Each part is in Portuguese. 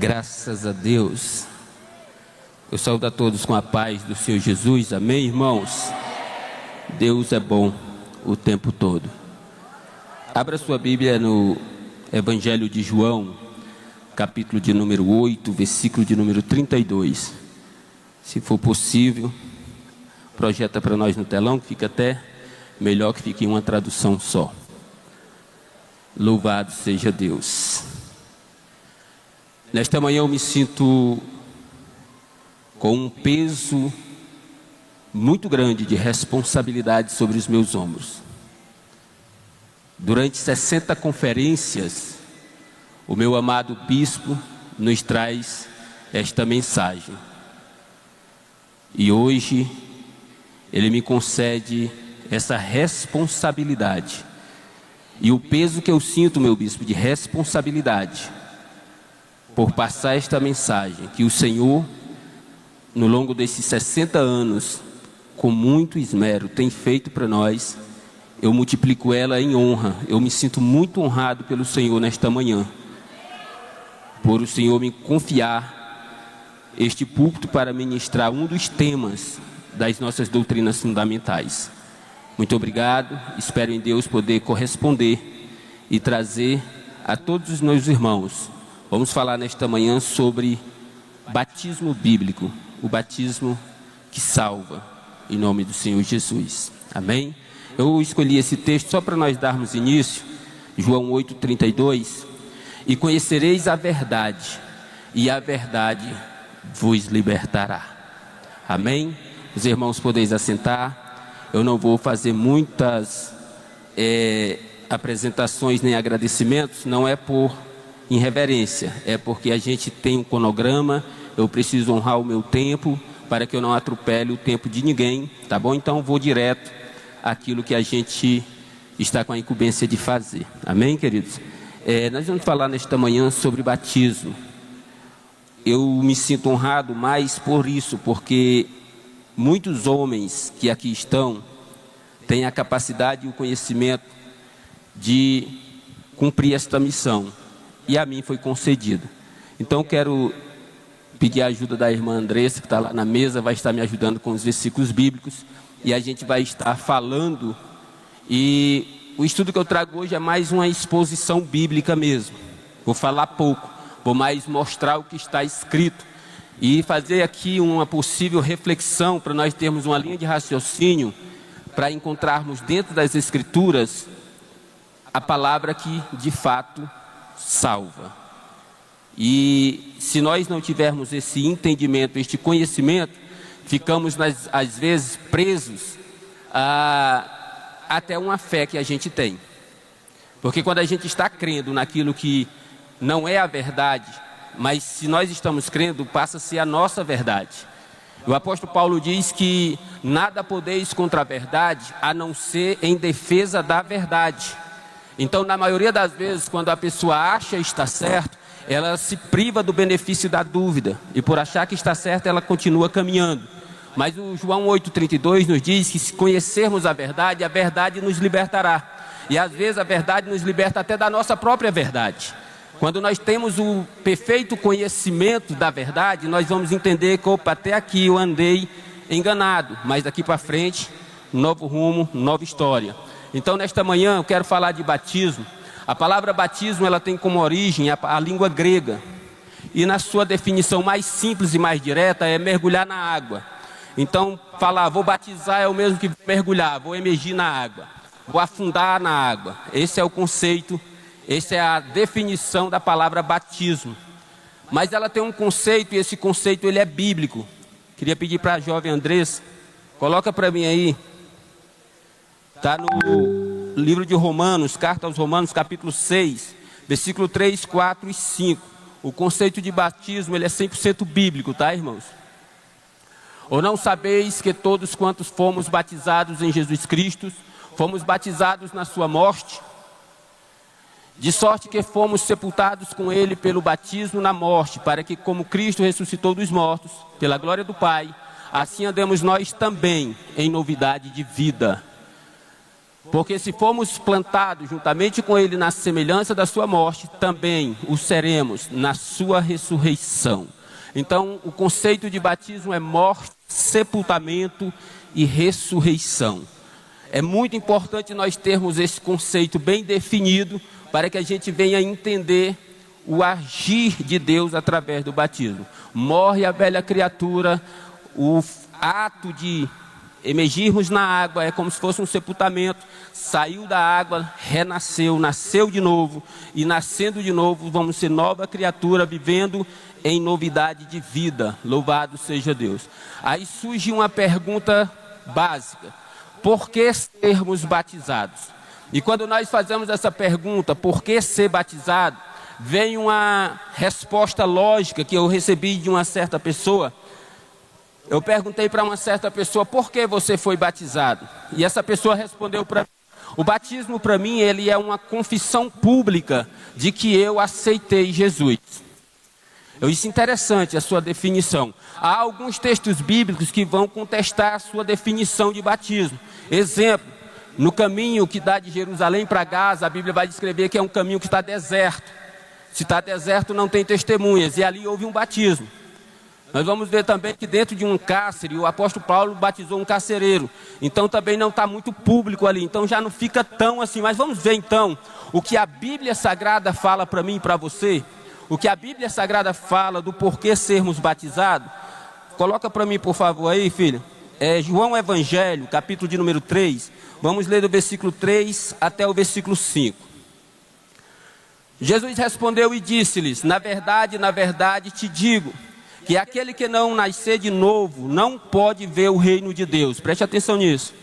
Graças a Deus. Eu saúdo a todos com a paz do Senhor Jesus. Amém, irmãos? Deus é bom o tempo todo. Abra sua Bíblia no Evangelho de João, capítulo de número 8, versículo de número 32. Se for possível, projeta para nós no telão, que fica até melhor que fique em uma tradução só. Louvado seja Deus. Nesta manhã eu me sinto com um peso muito grande de responsabilidade sobre os meus ombros. Durante 60 conferências, o meu amado bispo nos traz esta mensagem. E hoje ele me concede essa responsabilidade. E o peso que eu sinto, meu bispo, de responsabilidade por passar esta mensagem, que o Senhor, no longo desses 60 anos, com muito esmero, tem feito para nós, eu multiplico ela em honra. Eu me sinto muito honrado pelo Senhor nesta manhã, por o Senhor me confiar este púlpito para ministrar um dos temas das nossas doutrinas fundamentais. Muito obrigado, espero em Deus poder corresponder e trazer a todos os meus irmãos. Vamos falar nesta manhã sobre batismo bíblico, o batismo que salva, em nome do Senhor Jesus. Amém? Eu escolhi esse texto só para nós darmos início, João 8:32, e conhecereis a verdade, e a verdade vos libertará. Amém? Os irmãos podeis assentar. Eu não vou fazer muitas apresentações nem agradecimentos, não é por irreverência, é porque a gente tem um cronograma, eu preciso honrar o meu tempo, para que eu não atropele o tempo de ninguém, tá bom? Então vou direto àquilo que a gente está com a incumbência de fazer. Amém, queridos? Nós vamos falar nesta manhã sobre batismo. Eu me sinto honrado mais por isso, porque muitos homens que aqui estão têm a capacidade e o conhecimento de cumprir esta missão, e a mim foi concedido. Então quero pedir a ajuda da irmã Andressa, que está lá na mesa, vai estar me ajudando com os versículos bíblicos, e a gente vai estar falando, e o estudo que eu trago hoje é mais uma exposição bíblica mesmo. Vou falar pouco, vou mais mostrar o que está escrito, e fazer aqui uma possível reflexão, para nós termos uma linha de raciocínio, para encontrarmos dentro das Escrituras a palavra que de fato salva. E se nós não tivermos esse entendimento, este conhecimento, ficamos às vezes presos até uma fé que a gente tem. Porque quando a gente está crendo naquilo que não é a verdade, mas se nós estamos crendo, passa a ser a nossa verdade. O apóstolo Paulo diz que nada podeis contra a verdade, a não ser em defesa da verdade. Então, na maioria das vezes, quando a pessoa acha estar certo, ela se priva do benefício da dúvida, e por achar que está certo, ela continua caminhando. Mas o João 8:32 nos diz que se conhecermos a verdade nos libertará. E às vezes a verdade nos liberta até da nossa própria verdade. Quando nós temos o perfeito conhecimento da verdade, nós vamos entender que, opa, até aqui eu andei enganado, mas daqui para frente, novo rumo, nova história. Então, nesta manhã, eu quero falar de batismo. A palavra batismo, ela tem como origem a língua grega. E na sua definição mais simples e mais direta, é mergulhar na água. Então, falar, vou batizar é o mesmo que mergulhar, vou emergir na água, vou afundar na água. Esse é o conceito, essa é a definição da palavra batismo. Mas ela tem um conceito, e esse conceito ele é bíblico. Queria pedir para a jovem Andressa, coloca para mim aí. Está no livro de Romanos, carta aos Romanos, capítulo 6, versículo 3, 4 e 5. O conceito de batismo, ele é 100% bíblico, tá, irmãos? Ou não sabeis que todos quantos fomos batizados em Jesus Cristo, fomos batizados na sua morte? De sorte que fomos sepultados com ele pelo batismo na morte, para que, como Cristo ressuscitou dos mortos, pela glória do Pai, assim andemos nós também em novidade de vida. Porque se formos plantados juntamente com ele na semelhança da sua morte, também o seremos na sua ressurreição. Então, o conceito de batismo é morte, sepultamento e ressurreição. É muito importante nós termos esse conceito bem definido para que a gente venha entender o agir de Deus através do batismo. Morre a velha criatura, o ato de emergirmos na água é como se fosse um sepultamento. Saiu da água, renasceu, nasceu de novo, e nascendo de novo vamos ser nova criatura, vivendo em novidade de vida. Louvado seja Deus. Aí surge uma pergunta básica: por que sermos batizados? E quando nós fazemos essa pergunta, por que ser batizado, vem uma resposta lógica que eu recebi de uma certa pessoa. Eu perguntei para uma certa pessoa: por que você foi batizado? E essa pessoa respondeu para mim: o batismo para mim, ele é uma confissão pública de que eu aceitei Jesus. Isso é interessante a sua definição. Há alguns textos bíblicos que vão contestar a sua definição de batismo. Exemplo, no caminho que dá de Jerusalém para Gaza, a Bíblia vai descrever que é um caminho que está deserto. Se está deserto, não tem testemunhas, e ali houve um batismo. Nós vamos ver também que dentro de um cárcere, o apóstolo Paulo batizou um carcereiro. Então também não está muito público ali, então já não fica tão assim. Mas vamos ver então o que a Bíblia Sagrada fala para mim e para você. O que a Bíblia Sagrada fala do porquê sermos batizados. Coloca para mim, por favor, aí, filho. João Evangelho, capítulo de número 3. Vamos ler do versículo 3 até o versículo 5. Jesus respondeu e disse-lhes: na verdade te digo, que aquele que não nascer de novo não pode ver o reino de Deus. Preste atenção nisso.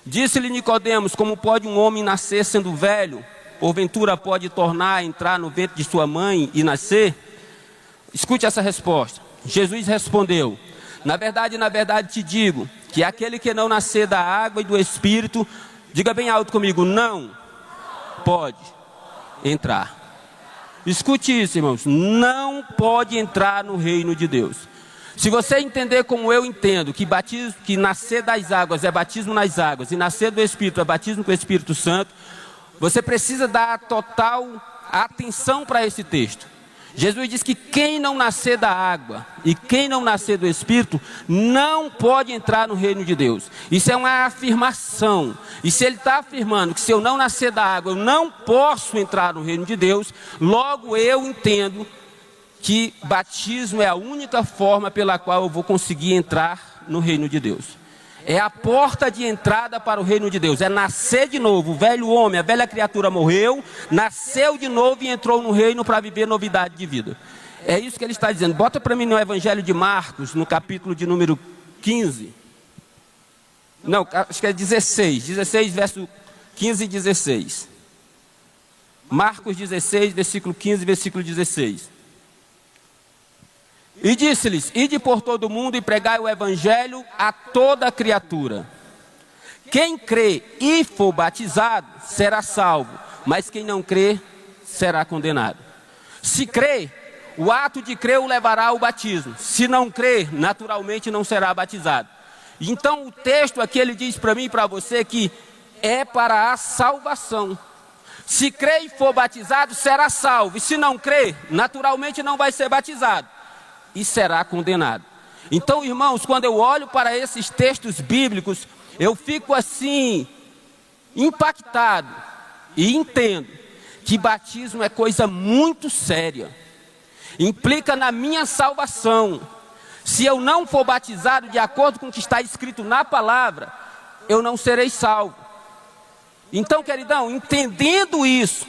Disse-lhe Nicodemos: como pode um homem nascer sendo velho? Porventura pode tornar a entrar no ventre de sua mãe e nascer? Escute essa resposta. Jesus respondeu: na verdade te digo, que aquele que não nascer da água e do Espírito, diga bem alto comigo, não pode entrar. Escute isso, irmãos, não pode entrar no reino de Deus. Se você entender como eu entendo, que nascer das águas é batismo nas águas, e nascer do Espírito é batismo com o Espírito Santo, você precisa dar total atenção para esse texto. Jesus diz que quem não nascer da água e quem não nascer do Espírito não pode entrar no reino de Deus. Isso é uma afirmação. E se ele está afirmando que se eu não nascer da água eu não posso entrar no reino de Deus, logo eu entendo que batismo é a única forma pela qual eu vou conseguir entrar no reino de Deus. É a porta de entrada para o reino de Deus. É nascer de novo. O velho homem, a velha criatura morreu, nasceu de novo e entrou no reino para viver novidade de vida. É isso que ele está dizendo. Bota para mim no Evangelho de Marcos, no capítulo de número 15. Não, acho que é 16. 16, verso 15 e 16. Marcos 16, versículo 15 e versículo 16. E disse-lhes: ide por todo o mundo e pregai o evangelho a toda criatura. Quem crê e for batizado será salvo, mas quem não crê será condenado. Se crê, o ato de crer o levará ao batismo. Se não crê, naturalmente não será batizado. Então o texto aqui ele diz para mim e para você que é para a salvação. Se crê e for batizado, será salvo. E se não crê, naturalmente não vai ser batizado e será condenado. Então, irmãos, quando eu olho para esses textos bíblicos, eu fico assim, impactado, e entendo que batismo é coisa muito séria, implica na minha salvação. Se eu não for batizado de acordo com o que está escrito na palavra, eu não serei salvo. Então, queridão, entendendo isso,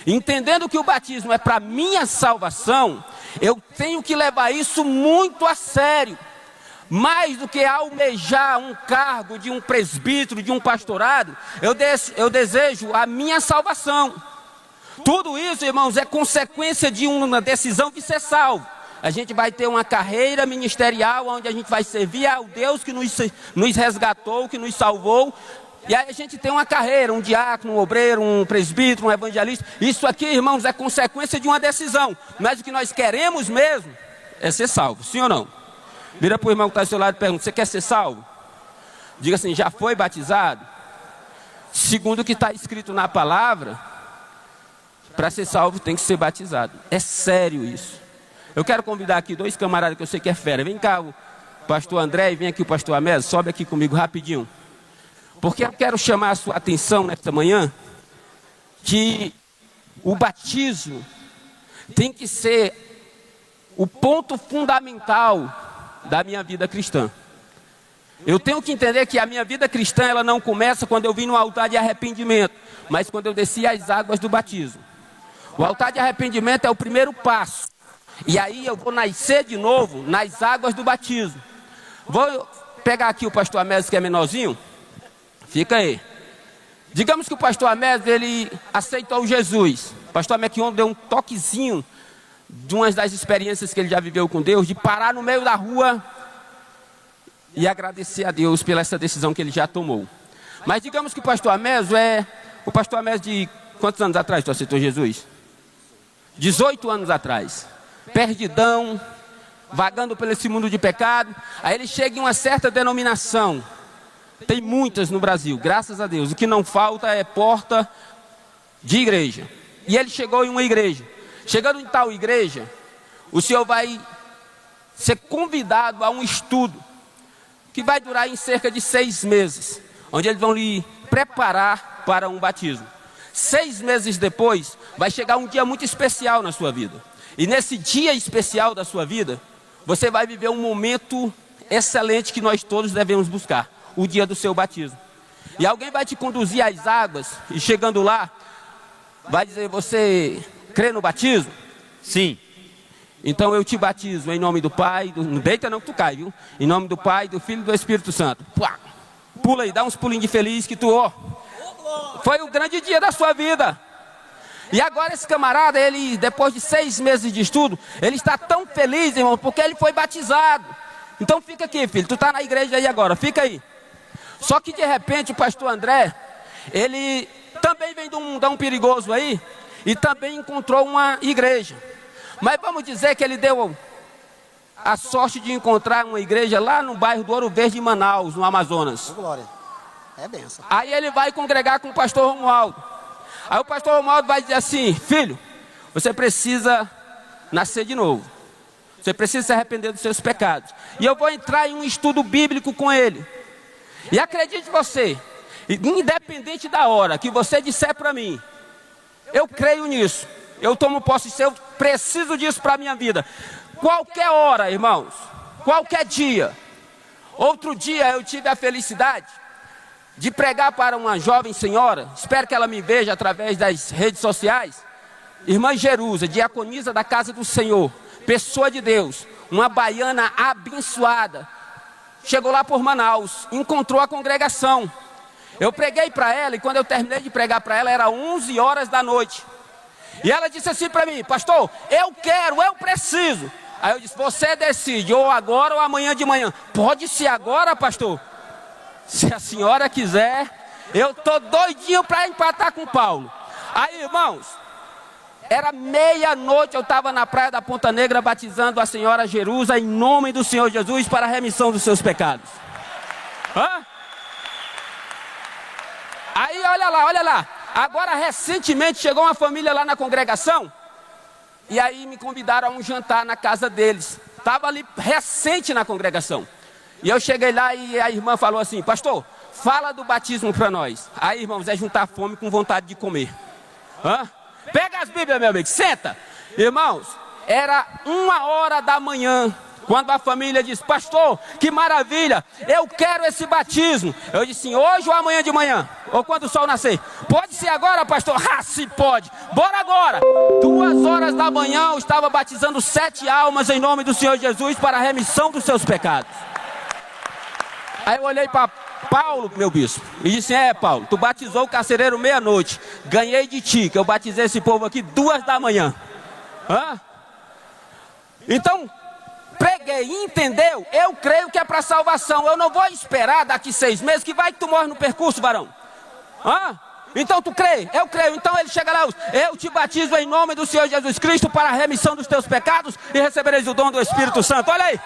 entendendo que o batismo é para minha salvação, eu tenho que levar isso muito a sério. Mais do que almejar um cargo de um presbítero, de um pastorado, eu desejo a minha salvação. Tudo isso, irmãos, é consequência de uma decisão de ser salvo. A gente vai ter uma carreira ministerial onde a gente vai servir ao Deus que nos resgatou, que nos salvou. E aí a gente tem uma carreira, um diácono, um obreiro, um presbítero, um evangelista. Isso aqui, irmãos, é consequência de uma decisão. Mas o que nós queremos mesmo é ser salvo, sim ou não? Vira para o irmão que está ao seu lado e pergunta: você quer ser salvo? Diga assim: já foi batizado? segundo o que está escrito na palavra, para ser salvo tem que ser batizado. É sério isso. Eu quero convidar aqui 2 camaradas que eu sei que é fera. Vem cá o pastor André e vem aqui o pastor Amésio. Sobe aqui comigo rapidinho. Porque eu quero chamar a sua atenção nesta manhã que o batismo tem que ser o ponto fundamental da minha vida cristã. Eu tenho que entender que a minha vida cristã ela não começa quando eu vim no altar de arrependimento, mas quando eu desci as águas do batismo. O altar de arrependimento é o primeiro passo. E aí eu vou nascer de novo nas águas do batismo. Vou pegar aqui o pastor Amésio, que é menorzinho. Fica aí. Digamos que o pastor Amésio, ele aceitou Jesus. O pastor Amésio deu um toquezinho de uma das experiências que ele já viveu com Deus, de parar no meio da rua e agradecer a Deus pela essa decisão que ele já tomou. Mas digamos que o pastor Amésio o pastor Amésio de quantos anos atrás tu aceitou Jesus? 18 anos atrás. Perdidão, vagando por esse mundo de pecado. Aí ele chega em uma certa denominação. Tem muitas no Brasil, graças a Deus. O que não falta é porta de igreja. E ele chegou em uma igreja. Chegando em tal igreja, o senhor vai ser convidado a um estudo que vai durar em cerca de 6 meses, onde eles vão lhe preparar para um batismo. 6 meses depois, vai chegar um dia muito especial na sua vida. E nesse dia especial da sua vida, você vai viver um momento excelente que nós todos devemos buscar. O dia do seu batismo. E alguém vai te conduzir às águas, e chegando lá, vai dizer, você crê no batismo? Sim. Então eu te batizo em nome do Pai, não deita não que tu cai, viu? Em nome do Pai, do Filho e do Espírito Santo. Pula aí, dá uns pulinhos de feliz que tu, foi o grande dia da sua vida. E agora esse camarada, ele, depois de 6 meses de estudo, ele está tão feliz, irmão, porque ele foi batizado. Então fica aqui, filho, tu está na igreja aí agora, fica aí. Só que de repente o pastor André, ele também vem de um mundão perigoso aí, e também encontrou uma igreja. Mas vamos dizer que ele deu a sorte de encontrar uma igreja lá no bairro do Ouro Verde, em Manaus, no Amazonas. Glória, é benção. Aí ele vai congregar com o pastor Romualdo. Aí o pastor Romualdo vai dizer assim, filho, você precisa nascer de novo. Você precisa se arrepender dos seus pecados. E eu vou entrar em um estudo bíblico com ele. E acredite você, independente da hora que você disser para mim, eu creio nisso, eu tomo posse disso, eu preciso disso para a minha vida. Qualquer hora, irmãos, qualquer dia. Outro dia eu tive a felicidade de pregar para uma jovem senhora, espero que ela me veja através das redes sociais, irmã Jerusa, diaconisa da casa do Senhor, pessoa de Deus, uma baiana abençoada, chegou lá por Manaus, encontrou a congregação, eu preguei para ela, e quando eu terminei de pregar para ela, era 11 horas da noite, e ela disse assim para mim, pastor, eu quero, eu preciso. Aí eu disse, você decide, ou agora ou amanhã de manhã. Pode ser agora, pastor? Se a senhora quiser, eu estou doidinho para empatar com o Paulo. Aí, irmãos, era meia-noite, eu estava na praia da Ponta Negra batizando a senhora Jerusa em nome do Senhor Jesus para a remissão dos seus pecados. Aí, olha lá. Agora, recentemente, chegou uma família lá na congregação, e aí me convidaram a um jantar na casa deles. Estava ali recente na congregação. E eu cheguei lá e a irmã falou assim, pastor, fala do batismo para nós. Aí, irmãos, é juntar fome com vontade de comer. Pega as Bíblias, meu amigo, senta. Irmãos, era 1h da manhã, quando a família disse, pastor, que maravilha, eu quero esse batismo. Eu disse, hoje ou amanhã de manhã? Ou quando o sol nascer? Pode ser agora, pastor? Se pode. Bora agora. 2h da manhã eu estava batizando 7 almas em nome do Senhor Jesus para a remissão dos seus pecados. Aí eu olhei para Paulo, meu bispo, e disse, Paulo, tu batizou o carcereiro meia-noite, ganhei de ti, que eu batizei esse povo aqui 2 da manhã. Então, preguei, entendeu? Eu creio que é para salvação, eu não vou esperar daqui 6 meses, que vai que tu morre no percurso, varão. Então tu crê? Eu creio. Então ele chega lá, eu te batizo em nome do Senhor Jesus Cristo para a remissão dos teus pecados e recebereis o dom do Espírito Santo. Olha aí.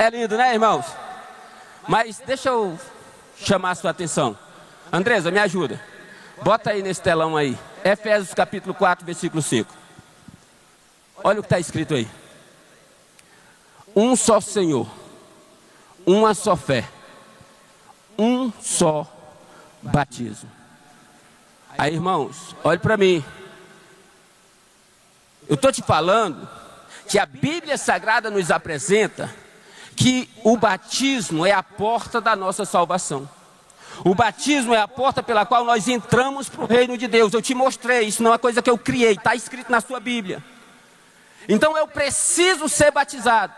É lindo, né, irmãos? Mas deixa eu chamar a sua atenção. Andresa, me ajuda. Bota aí nesse telão aí. Efésios capítulo 4, versículo 5. Olha o que está escrito aí. Um só Senhor, uma só fé, um só batismo. Aí, irmãos, olhe para mim. Eu estou te falando que a Bíblia Sagrada nos apresenta que o batismo é a porta da nossa salvação. O batismo é a porta pela qual nós entramos para o reino de Deus. Eu te mostrei, isso não é uma coisa que eu criei, está escrito na sua Bíblia. Então eu preciso ser batizado.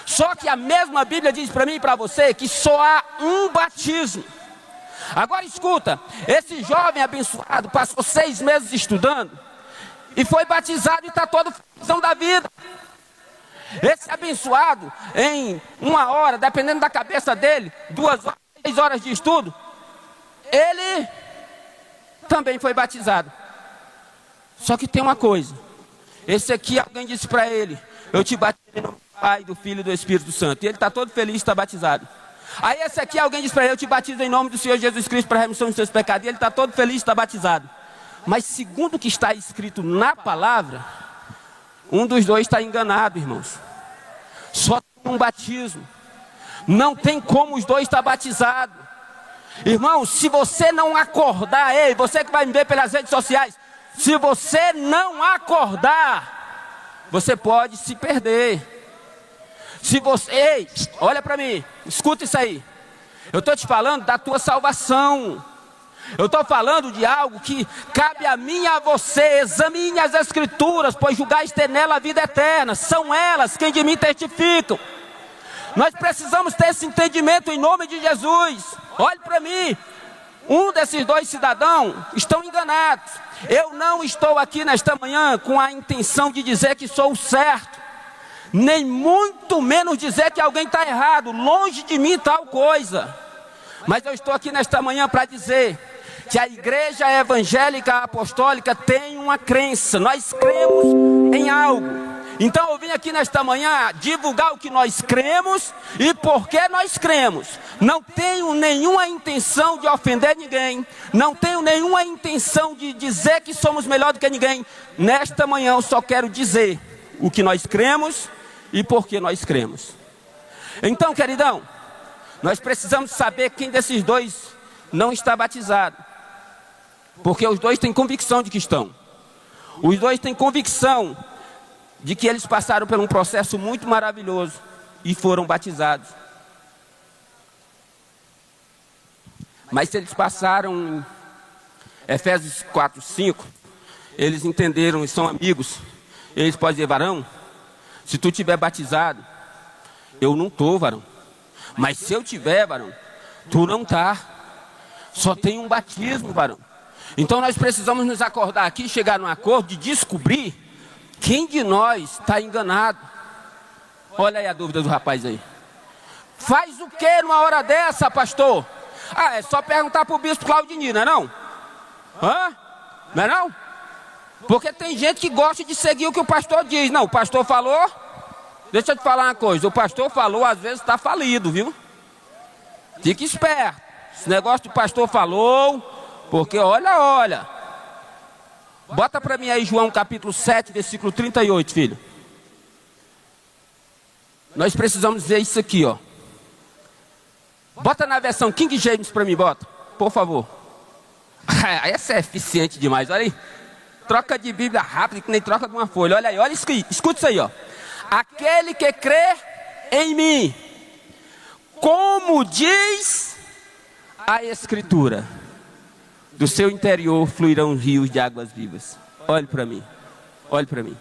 Só que a mesma Bíblia diz para mim e para você que só há um batismo. Agora escuta, esse jovem abençoado passou 6 meses estudando e foi batizado e está todo felizão da vida. Esse abençoado, em 1 hora, dependendo da cabeça dele, 2 horas, 3 horas de estudo, ele também foi batizado. Só que tem uma coisa, esse aqui alguém disse para ele, eu te batizo em nome do Pai, do Filho e do Espírito Santo, e ele está todo feliz, está batizado. Aí esse aqui alguém disse para ele, eu te batizo em nome do Senhor Jesus Cristo para a remissão dos seus pecados, e ele está todo feliz, está batizado. Mas segundo o que está escrito na palavra, um dos dois está enganado, irmãos. Só tem um batismo. Não tem como os dois estar batizados. Irmãos, se você não acordar, ei, você que vai me ver pelas redes sociais, se você não acordar, você pode se perder. Se você, ei, olha para mim, escuta isso aí. Eu estou te falando da tua salvação. Eu estou falando de algo que cabe a mim e a você. Examine as Escrituras, pois julgais ter nela a vida eterna. São elas quem de mim testificam. Nós precisamos ter esse entendimento em nome de Jesus. Olhe para mim. Um desses dois cidadãos estão enganados. Eu não estou aqui nesta manhã com a intenção de dizer que sou o certo, nem muito menos dizer que alguém está errado. Longe de mim tal coisa. Mas eu estou aqui nesta manhã para dizer que a igreja evangélica apostólica tem uma crença. Nós cremos em algo. Então eu vim aqui nesta manhã divulgar o que nós cremos e por que nós cremos. Não tenho nenhuma intenção de ofender ninguém. Não tenho nenhuma intenção de dizer que somos melhor do que ninguém. Nesta manhã eu só quero dizer o que nós cremos e por que nós cremos. Então, queridão, nós precisamos saber quem desses dois não está batizado. Porque os dois têm convicção de que estão. Os dois têm convicção de que eles passaram por um processo muito maravilhoso e foram batizados. Mas se eles passaram em Efésios 4, 5, eles entenderam e são amigos. Eles podem dizer, varão, se tu tiver batizado, eu não estou, varão. Mas se eu tiver, varão, tu não está. Só tem um batismo, varão. Então nós precisamos nos acordar aqui, chegar num acordo de descobrir quem de nós está enganado. Olha aí a dúvida do rapaz aí. Faz o que numa hora dessa, pastor? Ah, é só perguntar para o bispo Claudinei, não é não? Hã? Não é não? Porque tem gente que gosta de seguir o que o pastor diz. Não, o pastor falou. Deixa eu te falar uma coisa. O pastor falou, às vezes está falido, viu? Fique esperto. Esse negócio do pastor falou, porque olha. Bota para mim aí João capítulo 7, versículo 38, filho. Nós precisamos ver isso aqui, ó. Bota na versão King James para mim, bota. Por favor. Essa é eficiente demais, olha aí. Troca de Bíblia rápido, que nem troca de uma folha. Olha aí, olha isso aqui. Escuta isso aí, ó. Aquele que crê em mim, como diz a Escritura, do seu interior fluirão rios de águas vivas. Olhe para mim. Olhe para mim.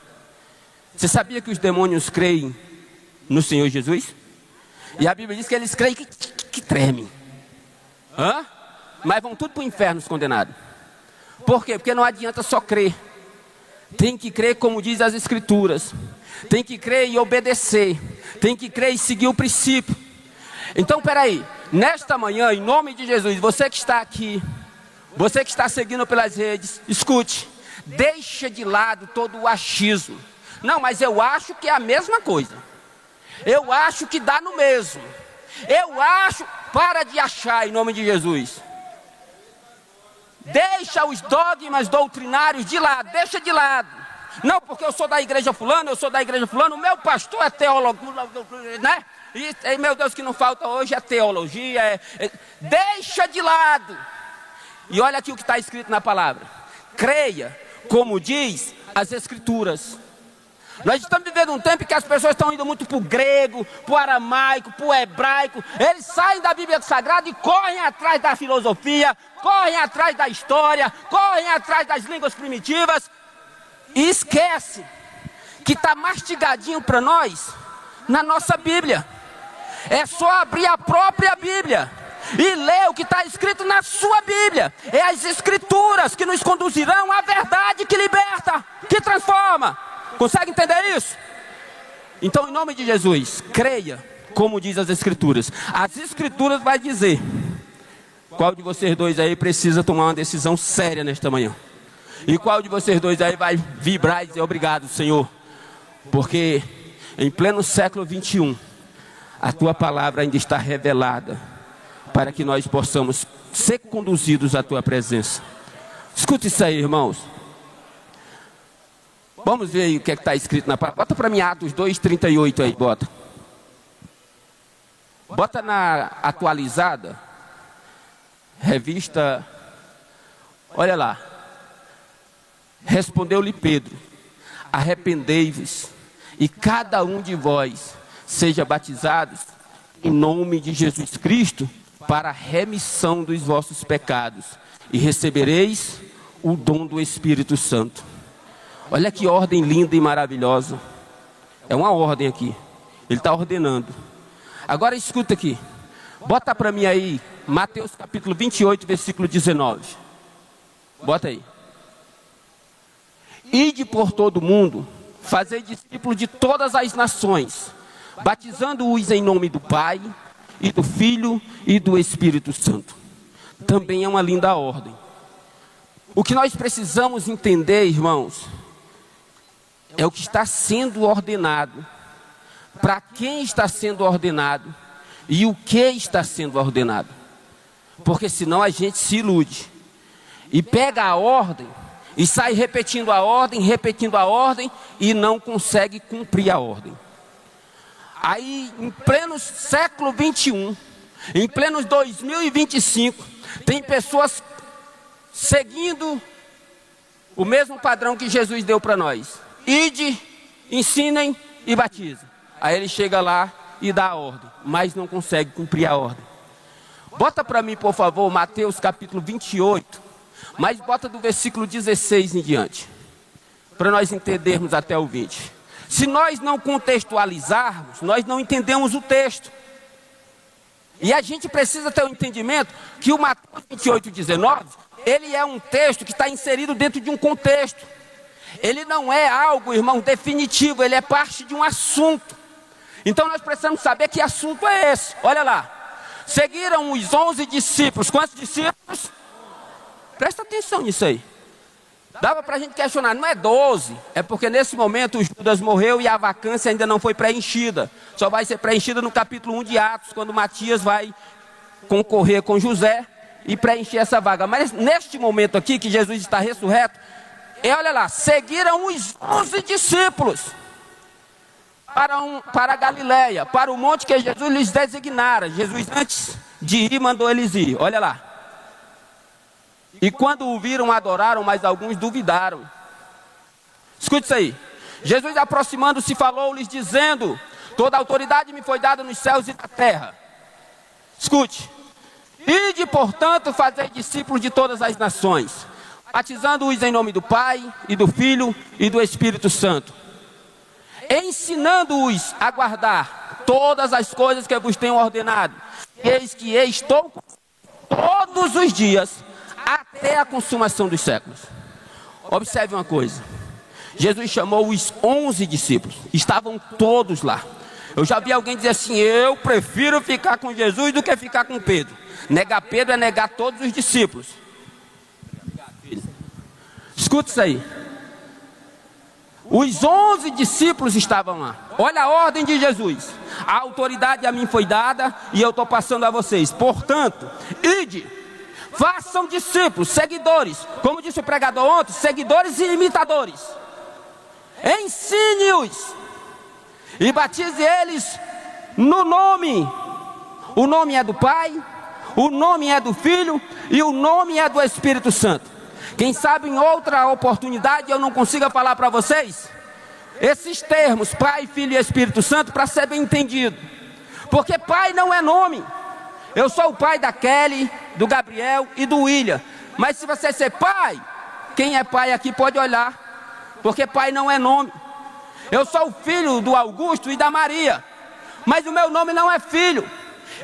Você sabia que os demônios creem no Senhor Jesus? E a Bíblia diz que eles creem que tremem. Hã? Mas vão tudo para o inferno, os condenados. Por quê? Porque não adianta só crer. Tem que crer como diz as Escrituras. Tem que crer e obedecer. Tem que crer e seguir o princípio. Então, peraí. Nesta manhã, em nome de Jesus, você que está aqui, você que está seguindo pelas redes, escute. Deixa de lado todo o achismo. Não, mas eu acho que é a mesma coisa. Eu acho que dá no mesmo. Eu acho, para de achar em nome de Jesus. Deixa os dogmas doutrinários de lado, deixa de lado. Não, porque eu sou da igreja fulana, eu sou da igreja fulana, o meu pastor é teólogo, né? E, meu Deus, que não falta hoje é teologia, deixa de lado. E olha aqui o que está escrito na palavra. Creia, como diz as escrituras. Nós estamos vivendo um tempo em que as pessoas estão indo muito para o grego, para o aramaico, para o hebraico. Eles saem da Bíblia Sagrada e correm atrás da filosofia, correm atrás da história, correm atrás das línguas primitivas. E esquece que está mastigadinho para nós na nossa Bíblia. É só abrir a própria Bíblia e ler o que está escrito na sua Bíblia. É as escrituras que nos conduzirão à verdade que liberta, que transforma. Consegue entender isso? Então, em nome de Jesus, creia como diz as escrituras. As escrituras vai dizer qual de vocês dois aí precisa tomar uma decisão séria nesta manhã. E qual de vocês dois aí vai vibrar e dizer obrigado, Senhor, porque em pleno século 21 a tua palavra ainda está revelada para que nós possamos ser conduzidos à tua presença. Escuta isso aí, irmãos. Vamos ver aí o que é que está escrito na palavra. Bota para mim Atos 2:38 aí, bota. Bota na atualizada, revista, olha lá. Respondeu-lhe Pedro: arrependei-vos e cada um de vós seja batizados em nome de Jesus Cristo para a remissão dos vossos pecados e recebereis o dom do Espírito Santo. Olha que ordem linda e maravilhosa. É uma ordem aqui. Ele está ordenando. Agora escuta aqui. Bota para mim aí Mateus capítulo 28, versículo 19. Bota aí. Ide por todo o mundo, fazei discípulos de todas as nações, batizando-os em nome do Pai, e do Filho, e do Espírito Santo. Também é uma linda ordem. O que nós precisamos entender, irmãos, é o que está sendo ordenado, para quem está sendo ordenado, e o que está sendo ordenado. Porque senão a gente se ilude, e pega a ordem, e sai repetindo a ordem, e não consegue cumprir a ordem. Aí, em pleno século 21, em pleno 2025, tem pessoas seguindo o mesmo padrão que Jesus deu para nós. Ide, ensinem e batizem. Aí ele chega lá e dá a ordem, mas não consegue cumprir a ordem. Bota para mim, por favor, Mateus capítulo 28, mas bota do versículo 16 em diante, para nós entendermos até o 20. Se nós não contextualizarmos, nós não entendemos o texto. E a gente precisa ter o entendimento que o Mateus 28:19, ele é um texto que está inserido dentro de um contexto. Ele não é algo, irmão, definitivo, ele é parte de um assunto. Então nós precisamos saber que assunto é esse. Olha lá. Seguiram os 11 discípulos. Quantos discípulos? Presta atenção nisso aí. Dava para a gente questionar, não é 12, é porque nesse momento o Judas morreu e a vacância ainda não foi preenchida. Só vai ser preenchida no capítulo 1 de Atos, quando Matias vai concorrer com José e preencher essa vaga. Mas neste momento aqui, que Jesus está ressurreto, olha lá, seguiram os 11 discípulos para a Galileia, para o monte que Jesus lhes designara. Jesus, antes de ir, mandou eles ir, olha lá. E quando o viram, adoraram, mas alguns duvidaram. Escute isso aí. Jesus, aproximando-se, falou-lhes, dizendo: toda autoridade me foi dada nos céus e na terra. Escute. Ide, portanto, fazei discípulos de todas as nações, batizando-os em nome do Pai, e do Filho, e do Espírito Santo, ensinando-os a guardar todas as coisas que eu vos tenho ordenado. Eis que estou todos os dias, até a consumação dos séculos. Observe uma coisa. Jesus chamou os 11 discípulos. Estavam todos lá. Eu já vi alguém dizer assim: eu prefiro ficar com Jesus do que ficar com Pedro. Negar Pedro é negar todos os discípulos. Escuta isso aí. Os 11 discípulos estavam lá. Olha a ordem de Jesus. a autoridade a mim foi dada e eu estou passando a vocês. Portanto, ide, façam discípulos, seguidores, como disse o pregador ontem, seguidores e imitadores. Ensine-os e batize eles no nome. O nome é do Pai, o nome é do Filho e o nome é do Espírito Santo. Quem sabe em outra oportunidade eu não consiga falar para vocês esses termos, Pai, Filho e Espírito Santo, para ser bem entendido. Porque Pai não é nome. Eu sou o pai da Kelly, do Gabriel e do William. Mas se você ser pai, quem é pai aqui pode olhar, porque pai não é nome. Eu sou o filho do Augusto e da Maria, mas o meu nome não é filho.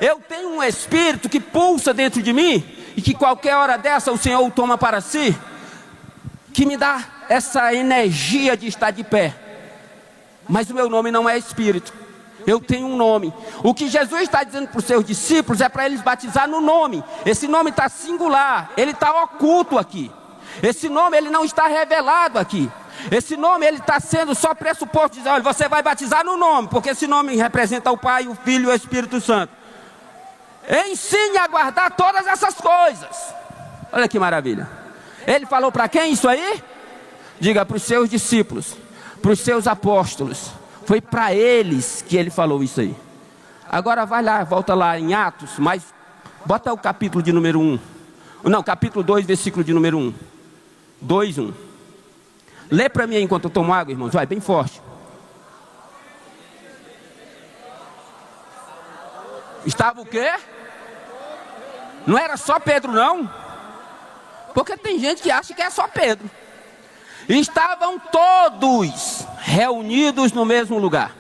Eu tenho um espírito que pulsa dentro de mim e que qualquer hora dessa o Senhor o toma para si, que me dá essa energia de estar de pé. Mas o meu nome não é espírito. Eu tenho um nome. O que Jesus está dizendo para os seus discípulos é para eles batizar no nome. Esse nome está singular, ele está oculto aqui. Esse nome ele não está revelado aqui. Esse nome ele está sendo só pressuposto de dizer, olha, você vai batizar no nome, porque esse nome representa o Pai, o Filho e o Espírito Santo. Ensine a guardar todas essas coisas. Olha que maravilha. Ele falou para quem isso aí? Diga para os seus discípulos, para os seus apóstolos. Foi para eles que ele falou isso aí. Agora vai lá, volta lá em Atos, mas bota o capítulo de número 1. Não, capítulo 2, versículo de número 1. 2:1. Lê para mim enquanto eu tomo água, irmãos. Vai, bem forte. Estava o quê? Não era só Pedro, não? Porque tem gente que acha que é só Pedro. Estavam todos reunidos no mesmo lugar.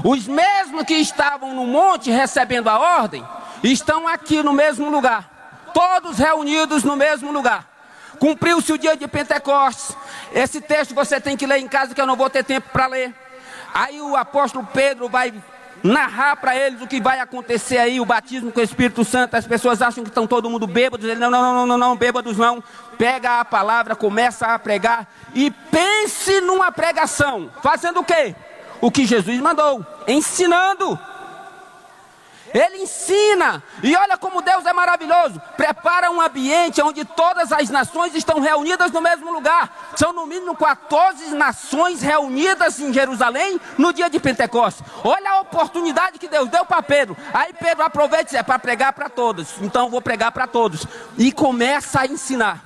Os mesmos que estavam no monte recebendo a ordem, estão aqui no mesmo lugar. Todos reunidos no mesmo lugar. Cumpriu-se o dia de Pentecostes. Esse texto você tem que ler em casa, que eu não vou ter tempo para ler. Aí o apóstolo Pedro vai narrar para eles o que vai acontecer aí, o batismo com o Espírito Santo. As pessoas acham que estão todo mundo bêbados. Ele, não, bêbados não. Pega a palavra, começa a pregar e pense numa pregação. Fazendo o quê? O que Jesus mandou, ensinando. Ele ensina, e olha como Deus é maravilhoso. Prepara um ambiente onde todas as nações estão reunidas no mesmo lugar. São no mínimo 14 nações reunidas em Jerusalém no dia de Pentecostes. Olha a oportunidade que Deus deu para Pedro. Aí Pedro aproveita e diz, é para pregar para todos. Então eu vou pregar para todos. E começa a ensinar.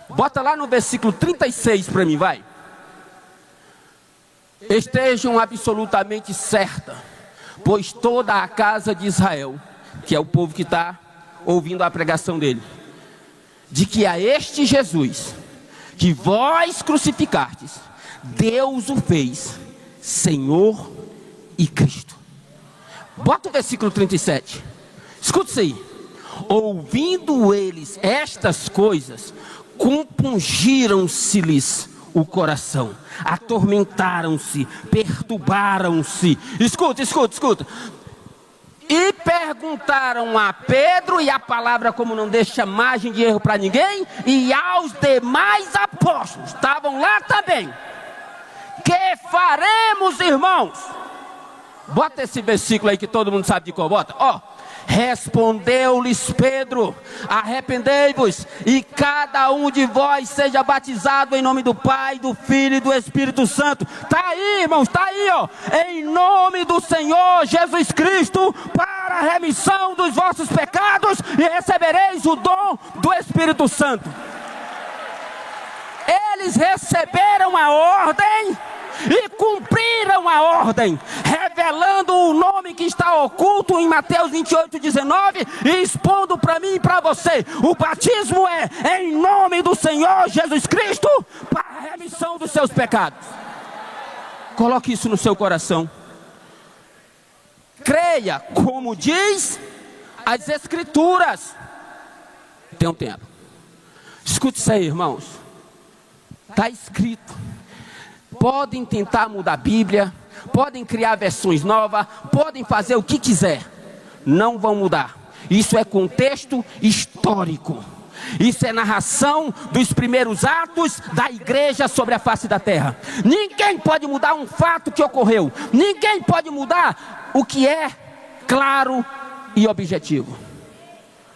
Bota lá no versículo 36 para mim, vai. Estejam absolutamente certas, pois toda a casa de Israel, que é o povo que está ouvindo a pregação dele, de que a este Jesus, que vós crucificastes, Deus o fez Senhor e Cristo. Bota o versículo 37. Escuta isso aí. Ouvindo eles estas coisas, compungiram-se-lhes o coração, atormentaram-se, perturbaram-se. Escuta. E perguntaram a Pedro, e a palavra como não deixa margem de erro para ninguém, e aos demais apóstolos, estavam lá também. Que faremos, irmãos? Bota esse versículo aí que todo mundo sabe de qual bota. Respondeu-lhes Pedro, arrependei-vos e cada um de vós seja batizado em nome do Pai, do Filho e do Espírito Santo. Está aí, irmãos, está aí, em nome do Senhor Jesus Cristo, para a remissão dos vossos pecados, e recebereis o dom do Espírito Santo. Eles receberam a ordem e cumpriram a ordem, revelando o nome que está oculto em Mateus 28:19 e expondo para mim e para você. O batismo é em nome do Senhor Jesus Cristo para a remissão dos seus pecados. Coloque isso no seu coração. Creia como diz as Escrituras. Tem um tempo. Escute isso aí, irmãos. Está escrito. Podem tentar mudar a Bíblia, podem criar versões novas, podem fazer o que quiser, não vão mudar. Isso é contexto histórico. Isso é narração dos primeiros atos da igreja sobre a face da terra. Ninguém pode mudar um fato que ocorreu. Ninguém pode mudar o que é claro e objetivo.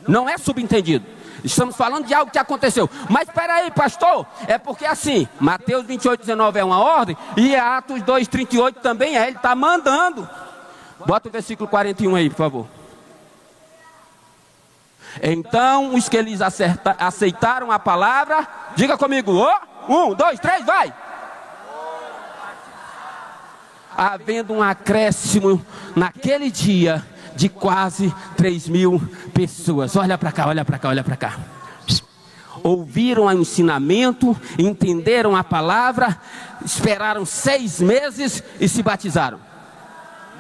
Não é subentendido. Estamos falando de algo que aconteceu. Mas espera aí, pastor, é porque assim, Mateus 28:19 é uma ordem, e Atos 2:38 também é, ele está mandando. Bota o versículo 41 aí, por favor. Então os que eles aceitaram a palavra, diga comigo, 1, 2, 3, vai. Havendo um acréscimo naquele dia de quase 3.000 pessoas. Olha para cá, olha para cá, olha para cá. Ouviram o ensinamento, entenderam a palavra, esperaram 6 meses e se batizaram.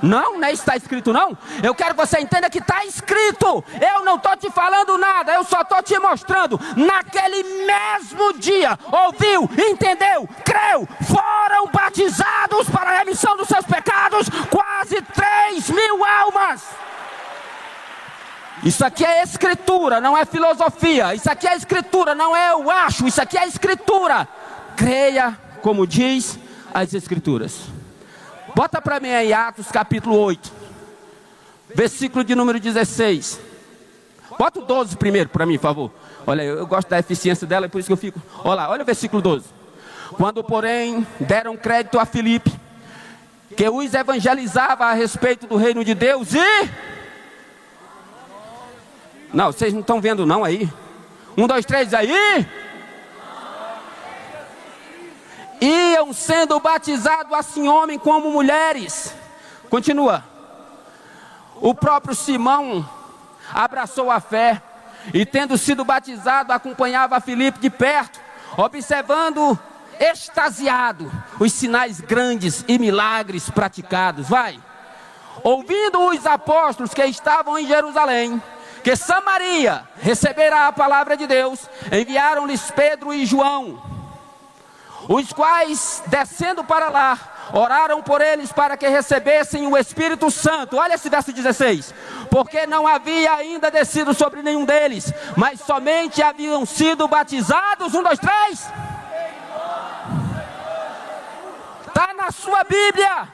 Não é isso que está escrito não. Eu quero que você entenda que está escrito. Eu não estou te falando nada, eu só estou te mostrando. Naquele mesmo dia, ouviu, entendeu, creu, foram batizados para a remissão dos seus pecados, quase 3.000 almas. Isso aqui é escritura, não é filosofia. Isso aqui é escritura, não é eu acho. Isso aqui é escritura. Creia como diz as escrituras. Bota para mim aí Atos capítulo 8, versículo de número 16. Bota o 12 primeiro para mim, por favor. Olha, eu gosto da eficiência dela, é por isso que eu fico. Olha lá, olha o versículo 12. Quando, porém, deram crédito a Filipe, que os evangelizava a respeito do reino de Deus e... Não, vocês não estão vendo não aí? 1, 2, 3 aí. Iam sendo batizados assim homens como mulheres. Continua. O próprio Simão abraçou a fé e, tendo sido batizado, acompanhava a Filipe de perto, observando extasiado os sinais grandes e milagres praticados. Vai. Ouvindo os apóstolos que estavam em Jerusalém, que Samaria recebera a palavra de Deus, enviaram-lhes Pedro e João, os quais, descendo para lá, oraram por eles para que recebessem o Espírito Santo. Olha esse verso 16. Porque não havia ainda descido sobre nenhum deles, mas somente haviam sido batizados. 1, 2, 3. Está na sua Bíblia.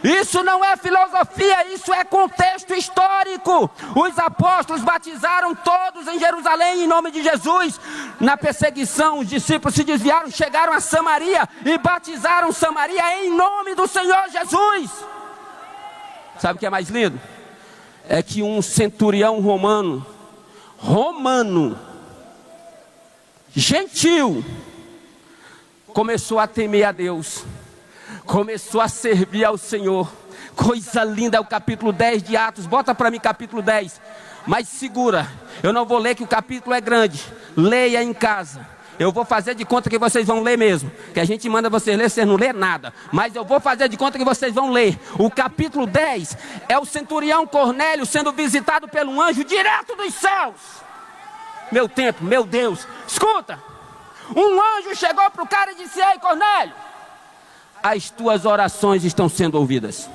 Isso não é filosofia, isso é contexto histórico. Os apóstolos batizaram todos em Jerusalém em nome de Jesus. Na perseguição, os discípulos se desviaram, chegaram a Samaria e batizaram Samaria em nome do Senhor Jesus. Sabe o que é mais lindo? É que um centurião romano, gentil, começou a temer a Deus, começou a servir ao Senhor. Coisa linda, é o capítulo 10 de Atos. Bota para mim capítulo 10. Mas segura, eu não vou ler que o capítulo é grande. Leia em casa. Eu vou fazer de conta que vocês vão ler mesmo. Que a gente manda vocês ler, vocês não lê nada. Mas eu vou fazer de conta que vocês vão ler. O capítulo 10 é o centurião Cornélio sendo visitado por um anjo direto dos céus. Meu tempo, meu Deus. Escuta. Um anjo chegou para o cara e disse: ei, Cornélio, as tuas orações estão sendo ouvidas.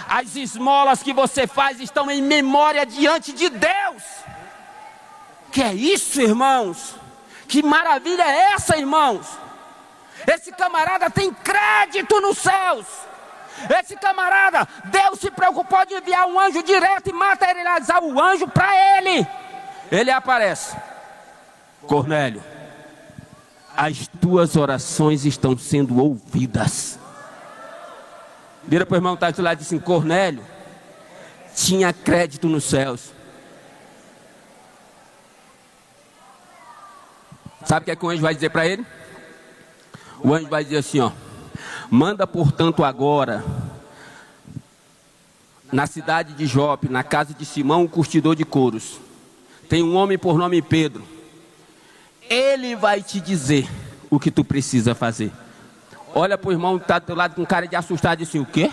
As esmolas que você faz estão em memória diante de Deus. Que é isso, irmãos? Que maravilha é essa, irmãos? Esse camarada tem crédito nos céus. Esse camarada, Deus se preocupou de enviar um anjo direto e materializar o anjo para ele. Ele aparece: Cornélio, as tuas orações estão sendo ouvidas. Vira para o irmão que está do lado e diz assim: Cornélio tinha crédito nos céus. Sabe o que é que o anjo vai dizer para ele? O anjo vai dizer assim, ó: manda portanto agora na cidade de Jope, na casa de Simão, o curtidor de couros, tem um homem por nome Pedro. Ele vai te dizer o que tu precisa fazer. Olha para o irmão que está do teu lado com cara de assustado e diz assim: o quê?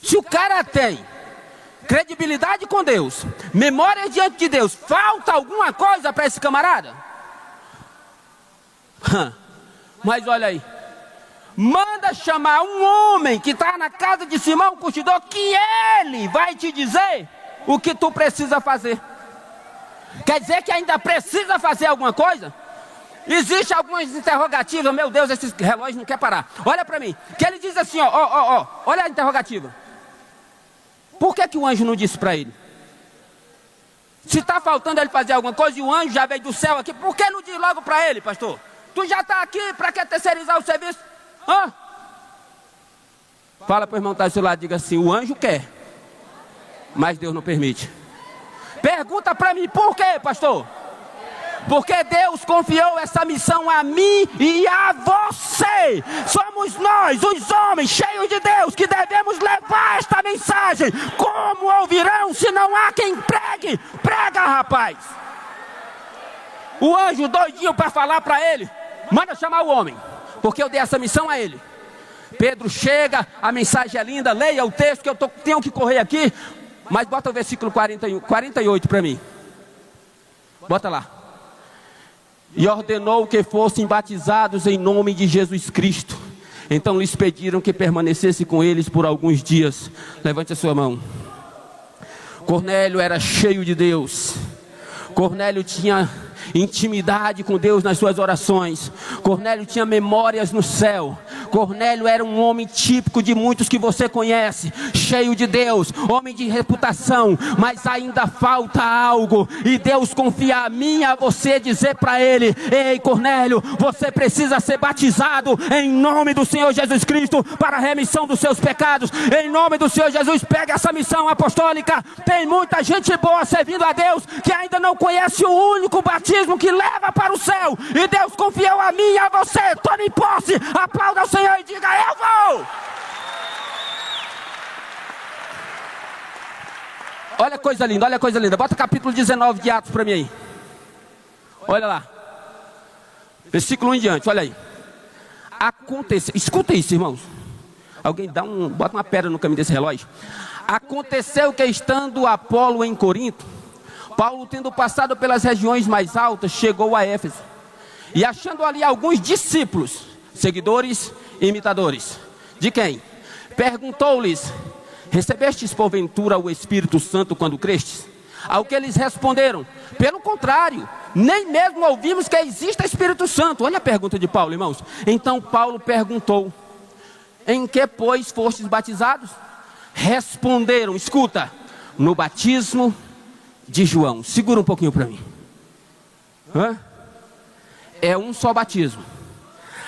Se o cara tem credibilidade com Deus, memória diante de Deus, falta alguma coisa para esse camarada? Mas olha aí, manda chamar um homem que está na casa de Simão, o curtidor, que ele vai te dizer o que tu precisa fazer. Quer dizer que ainda precisa fazer alguma coisa? Existem algumas interrogativas, meu Deus, esse relógio não quer parar. Olha para mim, que ele diz assim, ó, olha a interrogativa. Por que o anjo não disse para ele? Se está faltando ele fazer alguma coisa e o anjo já veio do céu aqui, por que não diz logo para ele, pastor? Tu já está aqui, para que terceirizar o serviço? Hã? Fala para o irmão que está do seu lado, diga assim, o anjo quer, mas Deus não permite. Pergunta para mim, por quê, pastor? Porque Deus confiou essa missão a mim e a você. Somos nós, os homens cheios de Deus, que devemos levar esta mensagem. Como ouvirão se não há quem pregue? Prega, rapaz. O anjo doidinho para falar para ele, manda chamar o homem, porque eu dei essa missão a ele. Pedro chega, a mensagem é linda, leia o texto que eu tenho que correr aqui. Mas bota o versículo 48 para mim. Bota lá. E ordenou que fossem batizados em nome de Jesus Cristo. Então lhes pediram que permanecesse com eles por alguns dias. Levante a sua mão. Cornélio era cheio de Deus. Cornélio tinha intimidade com Deus nas suas orações. Cornélio tinha memórias no céu. Cornélio era um homem típico de muitos que você conhece, cheio de Deus, homem de reputação, mas ainda falta algo, e Deus confia a mim e a você dizer para ele: ei Cornélio, você precisa ser batizado em nome do Senhor Jesus Cristo para a remissão dos seus pecados. Em nome do Senhor Jesus, pega essa missão apostólica. Tem muita gente boa servindo a Deus que ainda não conhece o único batismo que leva para o céu, e Deus confiou a mim e a você. Tome posse, aplauda o Senhor e diga: eu vou. Olha coisa linda, olha coisa linda. Bota capítulo 19 de Atos para mim aí. Olha lá, versículo 1 em diante, olha aí. Aconteceu, escuta isso, irmãos. Alguém bota uma pedra no caminho desse relógio. Aconteceu que, estando Apolo em Corinto, Paulo, tendo passado pelas regiões mais altas, chegou a Éfeso, e achando ali alguns discípulos, seguidores e imitadores. De quem? Perguntou-lhes: recebestes porventura o Espírito Santo quando crestes? Ao que eles responderam: pelo contrário, nem mesmo ouvimos que exista Espírito Santo. Olha a pergunta de Paulo, irmãos. Então Paulo perguntou: em que, pois, fostes batizados? Responderam, escuta, no batismo de João. Segura um pouquinho para mim. É um só batismo.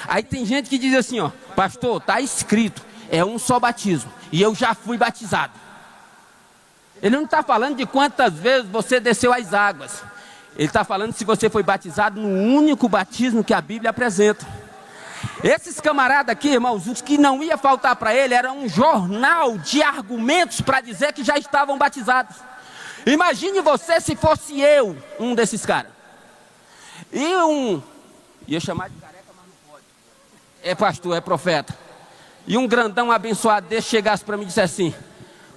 Aí tem gente que diz assim, ó: pastor, está escrito, é um só batismo, e eu já fui batizado. Ele não está falando de quantas vezes você desceu as águas. Ele está falando se você foi batizado no único batismo que a Bíblia apresenta. Esses camaradas aqui, irmãos, os que não ia faltar para ele era um jornal de argumentos para dizer que já estavam batizados. Imagine você se fosse eu, um desses caras. Ia chamar de careca, mas não pode. É pastor, é profeta. E um grandão abençoado desse chegasse para mim e dissesse assim: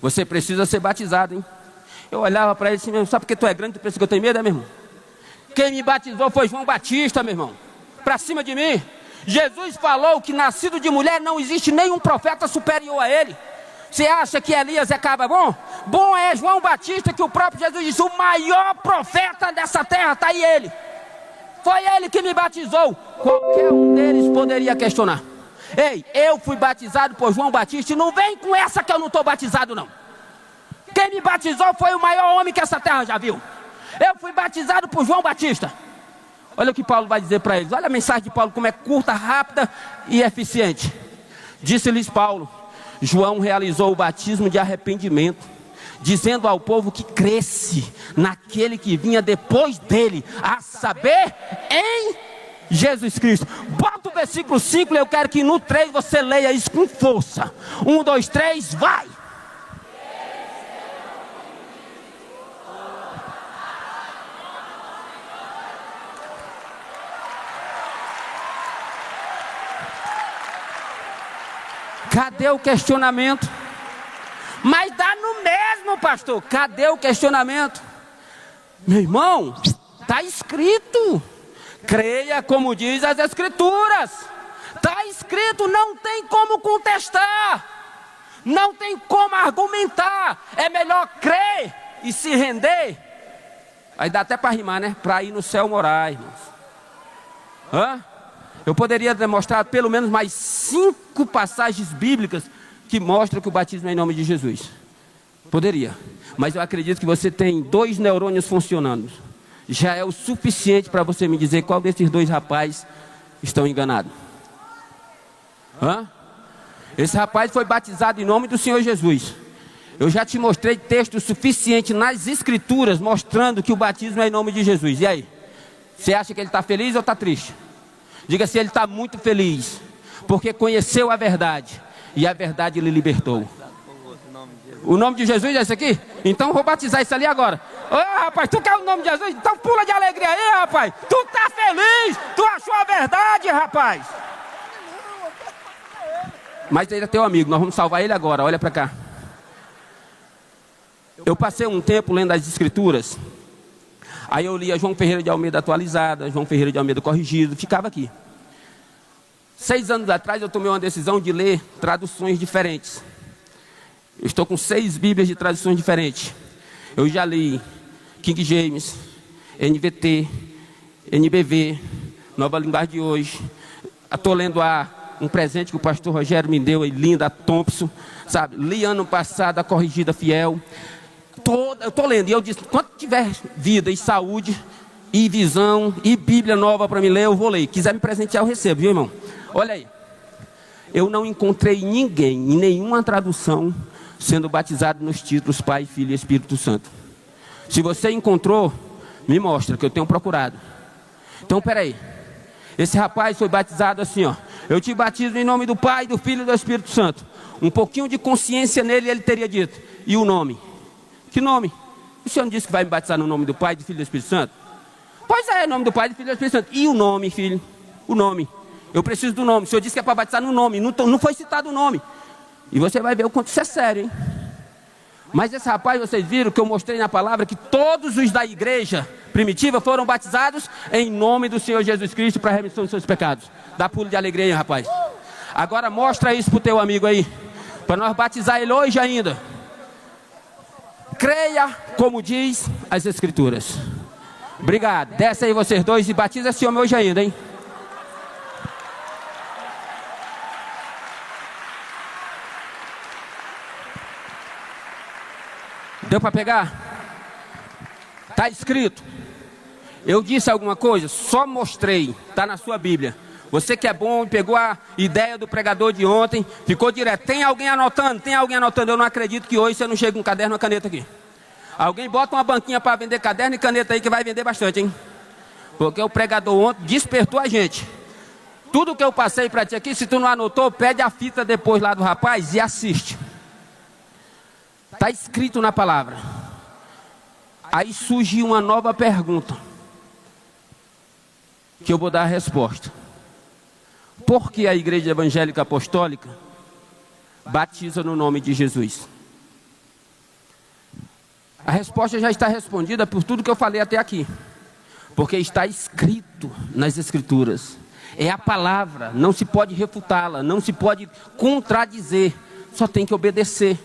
você precisa ser batizado, hein? Eu olhava para ele assim mesmo: sabe porque tu é grande, tu pensa que eu tenho medo, é, meu irmão? Quem me batizou foi João Batista, meu irmão. Para cima de mim. Jesus falou que nascido de mulher não existe nenhum profeta superior a ele. Você acha que Elias é cabra bom? Bom é João Batista, que o próprio Jesus disse: o maior profeta dessa terra, está aí ele. Foi ele que me batizou. Qualquer um deles poderia questionar: ei, eu fui batizado por João Batista, e não vem com essa que eu não estou batizado não. Quem me batizou foi o maior homem que essa terra já viu. Eu fui batizado por João Batista. Olha o que Paulo vai dizer para eles. Olha a mensagem de Paulo, como é curta, rápida e eficiente. Disse-lhes Paulo: João realizou o batismo de arrependimento, dizendo ao povo que cresce naquele que vinha depois dele, a saber, em Jesus Cristo. Bota o versículo 5, eu quero que no 3 você leia isso com força. 1, 2, 3, vai! Cadê o questionamento? Mas dá no mesmo, pastor. Cadê o questionamento? Meu irmão, está escrito. Creia como diz as Escrituras. Está escrito, não tem como contestar. Não tem como argumentar. É melhor crer e se render. Aí dá até para rimar, né? Para ir no céu morar, irmãos. Eu poderia demonstrar pelo menos mais 5 passagens bíblicas que mostram que o batismo é em nome de Jesus. Poderia. Mas eu acredito que você tem 2 neurônios funcionando. Já é o suficiente para você me dizer qual desses 2 rapazes estão enganados. Esse rapaz foi batizado em nome do Senhor Jesus. Eu já te mostrei texto suficiente nas escrituras mostrando que o batismo é em nome de Jesus. E aí? Você acha que ele está feliz ou está triste? Diga se ele está muito feliz, porque conheceu a verdade e a verdade lhe libertou. O nome de Jesus é esse aqui? Então eu vou batizar isso ali agora. Rapaz, tu quer o nome de Jesus? Então pula de alegria aí, rapaz. Tu está feliz, tu achou a verdade, rapaz. Mas ele é teu amigo, nós vamos salvar ele agora, olha para cá. Eu passei um tempo lendo as escrituras. Aí eu lia João Ferreira de Almeida atualizada, João Ferreira de Almeida corrigido, ficava aqui. 6 anos atrás eu tomei uma decisão de ler traduções diferentes. Eu estou com 6 bíblias de traduções diferentes. Eu já li King James, NVT, NBV, Nova Linguagem de Hoje. Estou lendo um presente que o pastor Rogério me deu, linda, Thompson, sabe? Li ano passado a Corrigida Fiel. Eu estou lendo, e eu disse, quando tiver vida e saúde, e visão, e Bíblia nova para me ler, eu vou ler. Quiser me presentear, eu recebo, viu, irmão? Olha aí. Eu não encontrei ninguém, em nenhuma tradução, sendo batizado nos títulos Pai, Filho e Espírito Santo. Se você encontrou, me mostra, que eu tenho procurado. Então, peraí. Esse rapaz foi batizado assim, ó. Eu te batizo em nome do Pai, do Filho e do Espírito Santo. Um pouquinho de consciência nele, ele teria dito. E o nome? Que nome? O senhor não disse que vai me batizar no nome do Pai, do Filho e do Espírito Santo? Pois é, nome do Pai, do Filho e do Espírito Santo. E o nome, filho? O nome. Eu preciso do nome. O senhor disse que é para batizar no nome. Não foi citado o nome. E você vai ver o quanto isso é sério, hein? Mas esse rapaz, vocês viram que eu mostrei na palavra que todos os da igreja primitiva foram batizados em nome do Senhor Jesus Cristo para a remissão dos seus pecados. Dá pulo de alegria aí, rapaz. Agora mostra isso pro teu amigo aí, para nós batizar ele hoje ainda. Creia como diz as escrituras. Obrigado. Desce aí vocês dois e batiza esse homem hoje ainda, hein? Deu para pegar? Está escrito. Eu disse alguma coisa? Só mostrei. Está na sua Bíblia. Você que é bom e pegou a ideia do pregador de ontem, ficou direto. Tem alguém anotando? Tem alguém anotando? Eu não acredito que hoje você não chega com um caderno e uma caneta aqui. Alguém bota uma banquinha para vender caderno e caneta aí que vai vender bastante, hein? Porque o pregador ontem despertou a gente. Tudo que eu passei para ti aqui, se tu não anotou, pede a fita depois lá do rapaz e assiste. Está escrito na palavra. Aí surge uma nova pergunta, que eu vou dar a resposta. Por que a Igreja Evangélica Apostólica batiza no nome de Jesus? A resposta já está respondida por tudo que eu falei até aqui. Porque está escrito nas Escrituras. É a palavra, não se pode refutá-la, não se pode contradizer, só tem que obedecer.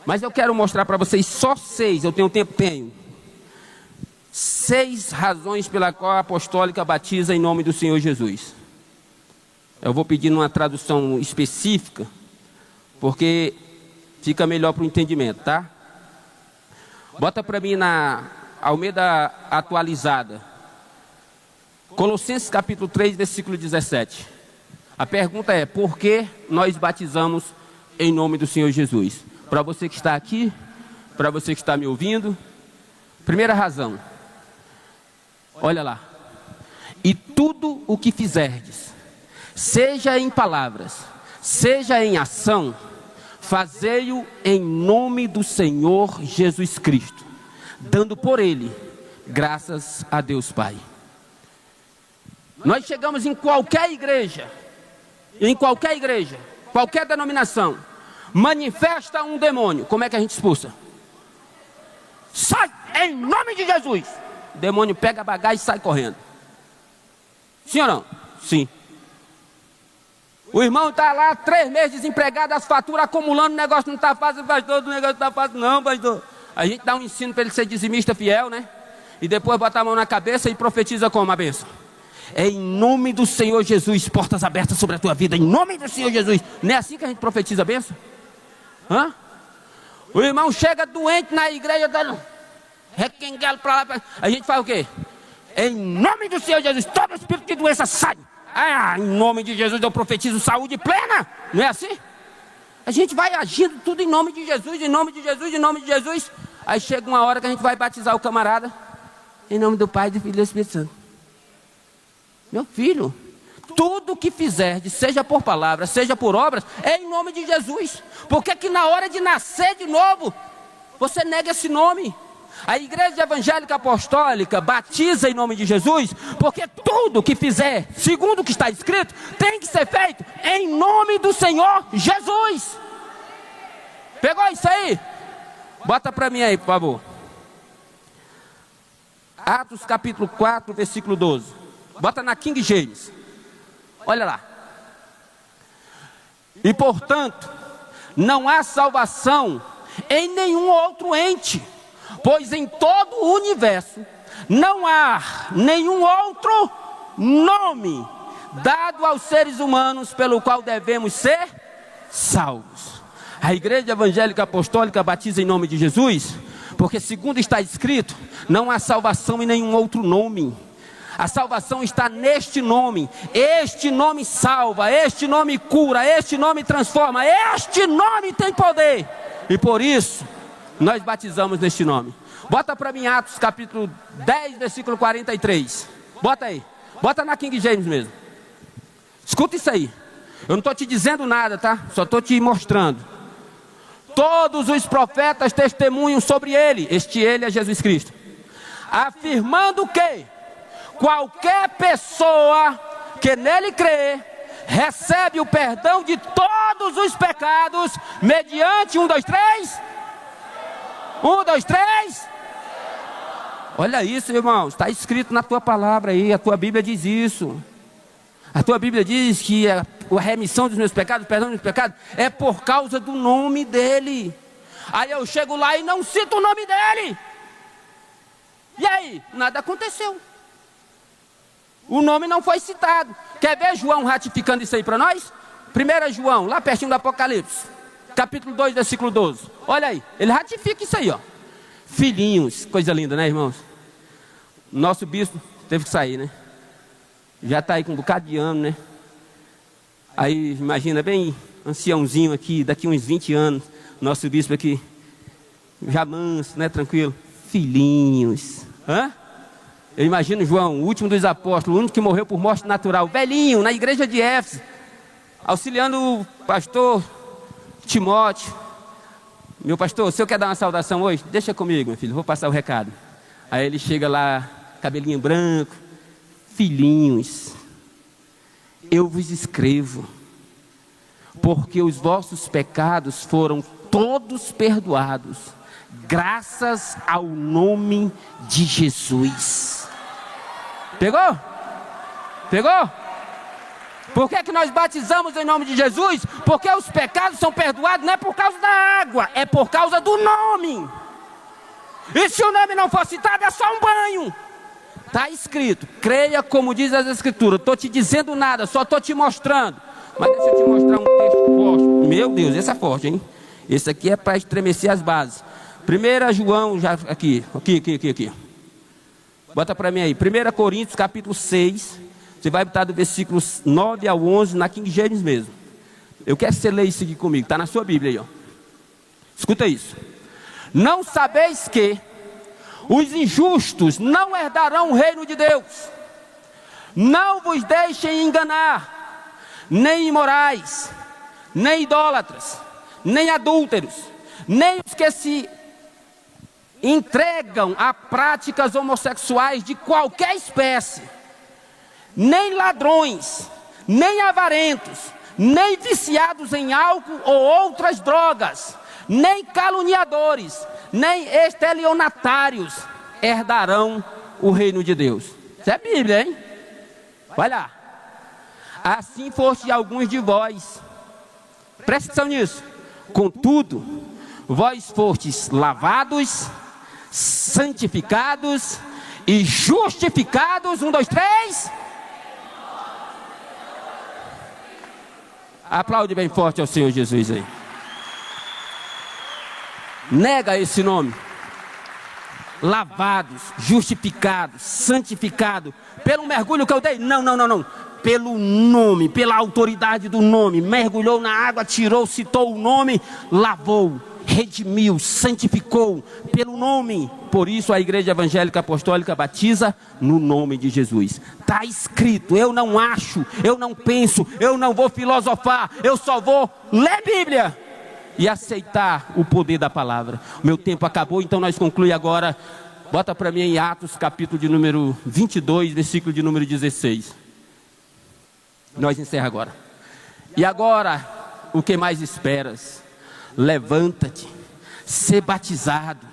Mas eu quero mostrar para vocês só 6, eu tenho tempo? Tenho. 6 razões pela qual a apostólica batiza em nome do Senhor Jesus. Eu vou pedir uma tradução específica, porque fica melhor para o entendimento, tá? Bota para mim na Almeida atualizada. Colossenses capítulo 3, versículo 17. A pergunta é, por que nós batizamos em nome do Senhor Jesus? Para você que está aqui, para você que está me ouvindo. Primeira razão. Olha lá. E tudo o que fizerdes, seja em palavras, seja em ação, fazei-o em nome do Senhor Jesus Cristo, dando por ele graças a Deus Pai. Nós chegamos em qualquer igreja, qualquer denominação, manifesta um demônio, como é que a gente expulsa? Sai em nome de Jesus. O demônio pega a bagagem e sai correndo. Sim ou não? Sim. O irmão está lá 3 meses desempregado, as faturas acumulando, o negócio não está fácil, pastor, o negócio não está fácil não, pastor. A gente dá um ensino para ele ser dizimista fiel, né? E depois bota a mão na cabeça e profetiza como a bênção. É em nome do Senhor Jesus, portas abertas sobre a tua vida, em nome do Senhor Jesus. Não é assim que a gente profetiza a bênção? Hã? O irmão chega doente na igreja, dando requengalo para lá. A gente faz o quê? Em nome do Senhor Jesus, todo espírito de doença sai. Em nome de Jesus eu profetizo saúde plena. Não é assim? A gente vai agindo tudo em nome de Jesus, em nome de Jesus, em nome de Jesus. Aí chega uma hora que a gente vai batizar o camarada. Em nome do Pai, do Filho e do Espírito Santo. Meu filho, tudo que fizerdes, seja por palavras, seja por obras, é em nome de Jesus. Porque que na hora de nascer de novo, você nega esse nome. A Igreja Evangélica Apostólica batiza em nome de Jesus, porque tudo que fizer, segundo o que está escrito, tem que ser feito em nome do Senhor Jesus. Pegou isso aí? Bota para mim aí, por favor. Atos capítulo 4, versículo 12. Bota na King James. Olha lá. E portanto, não há salvação em nenhum outro ente, pois em todo o universo não há nenhum outro nome dado aos seres humanos pelo qual devemos ser salvos. A Igreja Evangélica Apostólica batiza em nome de Jesus, porque segundo está escrito, não há salvação em nenhum outro nome. A salvação está neste nome. Este nome salva, este nome cura, este nome transforma, este nome tem poder. E por isso, nós batizamos neste nome. Bota para mim Atos capítulo 10, versículo 43. Bota aí. Bota na King James mesmo. Escuta isso aí. Eu não estou te dizendo nada, tá? Só estou te mostrando. Todos os profetas testemunham sobre ele. Este ele é Jesus Cristo. Afirmando que qualquer pessoa que nele crê, recebe o perdão de todos os pecados, mediante 1, 2, 3. 1, 2, 3. Olha isso, irmãos, está escrito na tua palavra aí, a tua Bíblia diz isso. A tua Bíblia diz que a remissão dos meus pecados, o perdão dos meus pecados, é por causa do nome dele. Aí eu chego lá e não cito o nome dele. E aí? Nada aconteceu. O nome não foi citado. Quer ver João ratificando isso aí para nós? 1 João, lá pertinho do Apocalipse, capítulo 2, versículo 12. Olha aí, ele ratifica isso aí, ó. Filhinhos, coisa linda, né, irmãos? Nosso bispo teve que sair, né? Já está aí com um bocado de ano, né? Aí, imagina, bem anciãozinho aqui, daqui uns 20 anos, nosso bispo aqui, já manso, né, tranquilo. Filhinhos, hã? Eu imagino João, o último dos apóstolos, o único que morreu por morte natural, velhinho, na igreja de Éfeso, auxiliando o pastor Timóteo. Meu pastor, o senhor quer dar uma saudação hoje? Deixa comigo, meu filho, vou passar o recado. Aí ele chega lá, cabelinho branco. Filhinhos, eu vos escrevo, porque os vossos pecados foram todos perdoados, graças ao nome de Jesus. Pegou? Pegou? Por que nós batizamos em nome de Jesus? Porque os pecados são perdoados não é por causa da água, é por causa do nome. E se o nome não for citado, é só um banho. Está escrito, creia como diz as escrituras. Estou te dizendo nada, só estou te mostrando. Mas deixa eu te mostrar um texto forte. Meu Deus, esse é forte, hein? Esse aqui é para estremecer as bases. 1 João, já aqui. Bota para mim aí. 1 Coríntios, capítulo 6. Você vai botar do versículo 9 ao 11 na King James mesmo. Eu quero que você leia isso aqui comigo. Está na sua Bíblia aí, ó. Escuta isso. Não sabeis que os injustos não herdarão o reino de Deus. Não vos deixem enganar, nem imorais, nem idólatras, nem adúlteros, nem os que se entregam a práticas homossexuais de qualquer espécie, nem ladrões, nem avarentos, nem viciados em álcool ou outras drogas, nem caluniadores, nem estelionatários herdarão o reino de Deus. Isso é Bíblia, hein? Vai lá. Assim foste alguns de vós. Presta atenção nisso. Contudo, vós fostes lavados, santificados e justificados. 1, 2, 3. Aplaude bem forte ao Senhor Jesus aí. Nega esse nome. Lavados, justificados, santificados. Pelo mergulho que eu dei? Não. Pelo nome, pela autoridade do nome. Mergulhou na água, tirou, citou o nome, lavou, redimiu, santificou pelo nome. Por isso a Igreja Evangélica Apostólica batiza no nome de Jesus. Está escrito, eu não acho, eu não penso, eu não vou filosofar, eu só vou ler Bíblia e aceitar o poder da palavra. O meu tempo acabou, então nós concluímos agora. Bota para mim em Atos, capítulo de número 22, versículo de número 16. Nós encerramos agora. E agora, o que mais esperas? Levanta-te, sê batizado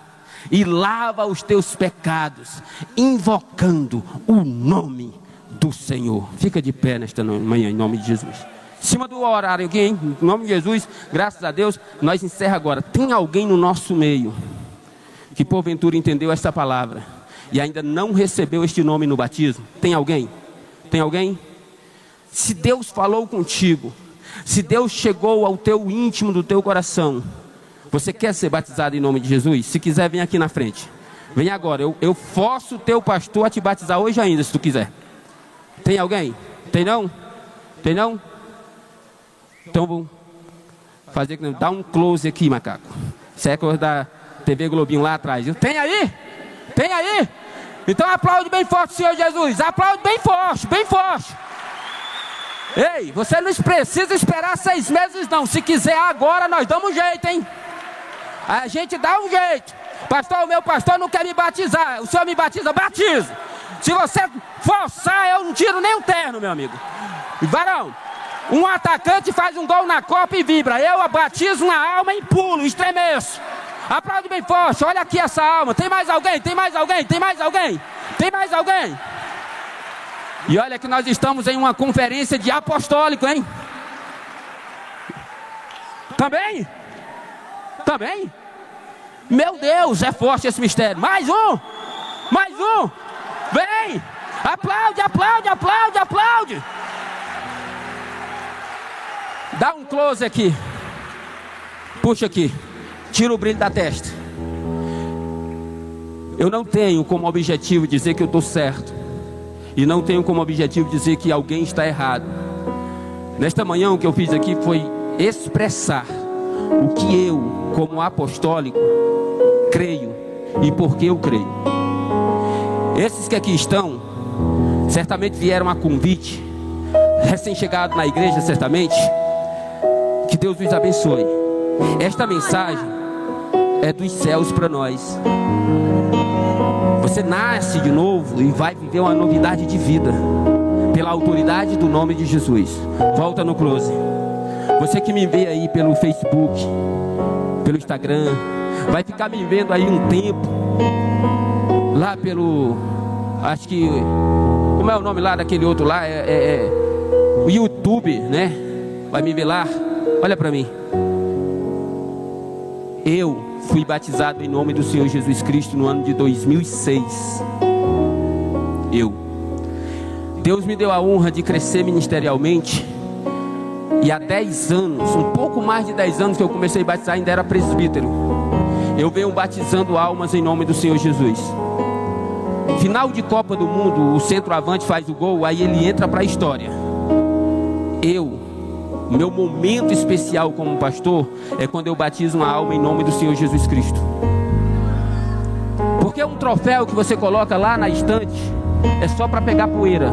e lava os teus pecados, invocando o nome do Senhor. Fica de pé nesta manhã, em nome de Jesus. Em cima do horário aqui, hein? Em nome de Jesus, graças a Deus, nós encerramos agora. Tem alguém no nosso meio que porventura entendeu esta palavra e ainda não recebeu este nome no batismo? Tem alguém? Tem alguém? Se Deus falou contigo, se Deus chegou ao teu íntimo do teu coração, você quer ser batizado em nome de Jesus? Se quiser, vem aqui na frente. Vem agora, eu forço o teu pastor a te batizar hoje ainda, se tu quiser. Tem alguém? Tem não? Tem não? Então vou fazer, dá um close aqui, macaco. Isso é coisa da TV Globinho lá atrás. Tem aí? Tem aí? Então aplaude bem forte, Senhor Jesus. Aplaude bem forte, bem forte. Ei, você não precisa esperar 6 meses não. Se quiser agora, nós damos um jeito, hein? A gente dá um jeito. Pastor, o meu pastor não quer me batizar. O senhor me batiza? Batizo. Se você forçar, eu não tiro nem um terno, meu amigo. Varão, um atacante faz um gol na Copa e vibra. Eu batizo uma alma e pulo, estremeço. Aplaude bem forte. Olha aqui essa alma. Tem mais alguém? Tem mais alguém? Tem mais alguém? Tem mais alguém? E olha que nós estamos em uma conferência de apostólico, hein? Também? Também? Meu Deus, é forte esse mistério. Mais um! Mais um! Vem! Aplaude, aplaude, aplaude, aplaude! Dá um close aqui. Puxa aqui. Tira o brilho da testa. Eu não tenho como objetivo dizer que eu estou certo. E não tenho como objetivo dizer que alguém está errado. Nesta manhã o que eu fiz aqui foi expressar o que eu, como apostólico, creio e por que eu creio. Esses que aqui estão, certamente vieram a convite, recém-chegado na igreja, certamente. Que Deus os abençoe. Esta mensagem é dos céus para nós. Você nasce de novo e vai viver uma novidade de vida pela autoridade do nome de Jesus. Volta no close. Você que me vê aí pelo Facebook, pelo Instagram, vai ficar me vendo aí um tempo lá pelo, acho que, como é o nome lá daquele outro lá, o YouTube, né? Vai me ver lá. Olha para mim. Eu fui batizado em nome do Senhor Jesus Cristo no ano de 2006. Deus me deu a honra de crescer ministerialmente. E há 10 anos, um pouco mais de 10 anos que eu comecei a batizar, ainda era presbítero. Eu venho batizando almas em nome do Senhor Jesus. Final de Copa do Mundo, o centroavante faz o gol, aí ele entra para a história. Meu momento especial como pastor é quando eu batizo uma alma em nome do Senhor Jesus Cristo. Porque um troféu que você coloca lá na estante é só para pegar poeira.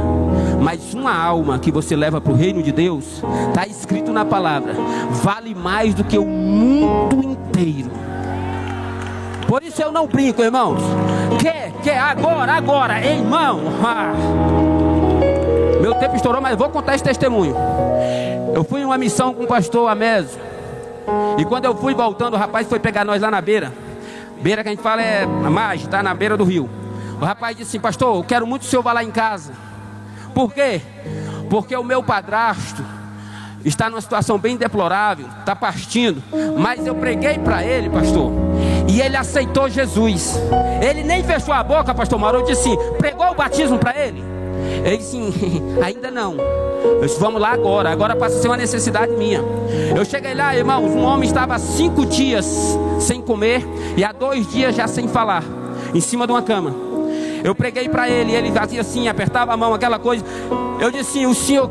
Mas uma alma que você leva para o reino de Deus, está escrito na palavra, vale mais do que o mundo inteiro. Por isso eu não brinco, irmãos. Quer agora, irmão. Meu tempo estourou, mas vou contar esse testemunho. Eu fui em uma missão com o pastor Amésio. E quando eu fui voltando, o rapaz foi pegar nós lá na beira. Beira que a gente fala é a margem, tá na beira do rio. O rapaz disse assim: pastor, eu quero muito que o senhor vá lá em casa. Por quê? Porque o meu padrasto está numa situação bem deplorável, está partindo. Mas eu preguei para ele, pastor, e ele aceitou Jesus. Ele nem fechou a boca, pastor Mauro, disse assim, pregou o batismo para ele. Ele disse assim, ainda não. Eu disse, vamos lá agora passa a ser uma necessidade minha. Eu cheguei lá, irmãos, um homem estava há 5 dias sem comer e há 2 dias já sem falar, em cima de uma cama. Eu preguei para ele, ele fazia assim, apertava a mão, aquela coisa. Eu disse assim, o senhor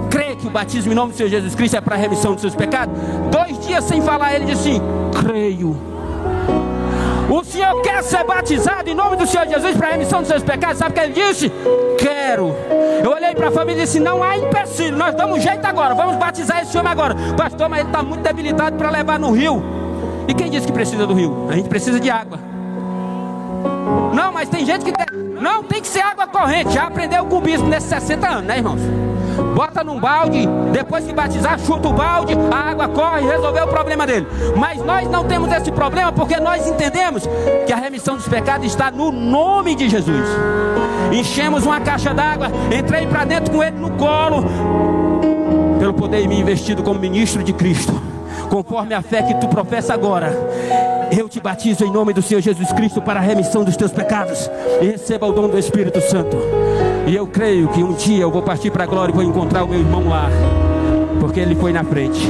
crê que o batismo em nome do Senhor Jesus Cristo é para a remissão dos seus pecados? 2 dias sem falar, ele disse assim, creio. O senhor quer ser batizado em nome do Senhor Jesus para a remissão dos seus pecados? Sabe o que ele disse? Quero. Eu olhei para a família e disse, não há empecilho, nós damos jeito agora, vamos batizar esse homem agora. Pastor, mas ele está muito debilitado para levar no rio. E quem disse que precisa do rio? A gente precisa de água. Não, mas tem gente que não, tem que ser água corrente. Já aprendeu com o bispo nesses 60 anos, né, irmãos? Bota num balde, depois que batizar, chuta o balde, a água corre, resolveu o problema dele. Mas nós não temos esse problema porque nós entendemos que a remissão dos pecados está no nome de Jesus. Enchemos uma caixa d'água, entrei para dentro com ele no colo, pelo poder em mim investido como ministro de Cristo, conforme a fé que tu professa agora. Eu te batizo em nome do Senhor Jesus Cristo para a remissão dos teus pecados, e receba o dom do Espírito Santo. E eu creio que um dia eu vou partir para a glória e vou encontrar o meu irmão lá, porque ele foi na frente.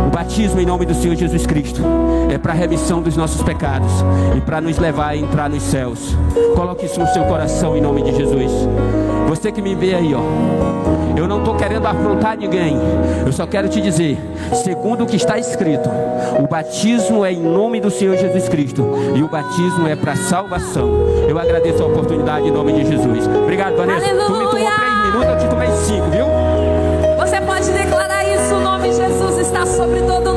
O batismo em nome do Senhor Jesus Cristo é para a remissão dos nossos pecados e para nos levar a entrar nos céus. Coloque isso no seu coração em nome de Jesus. Você que me vê aí, ó, eu não estou querendo afrontar ninguém, eu só quero te dizer, segundo o que está escrito, o batismo é em nome do Senhor Jesus Cristo e o batismo é para salvação. Eu agradeço a oportunidade em nome de Jesus. Obrigado, Vanessa. Aleluia. Tu me tomou 3 minutos, eu te tomei 5, viu? Você pode declarar isso, o nome de Jesus está sobre todo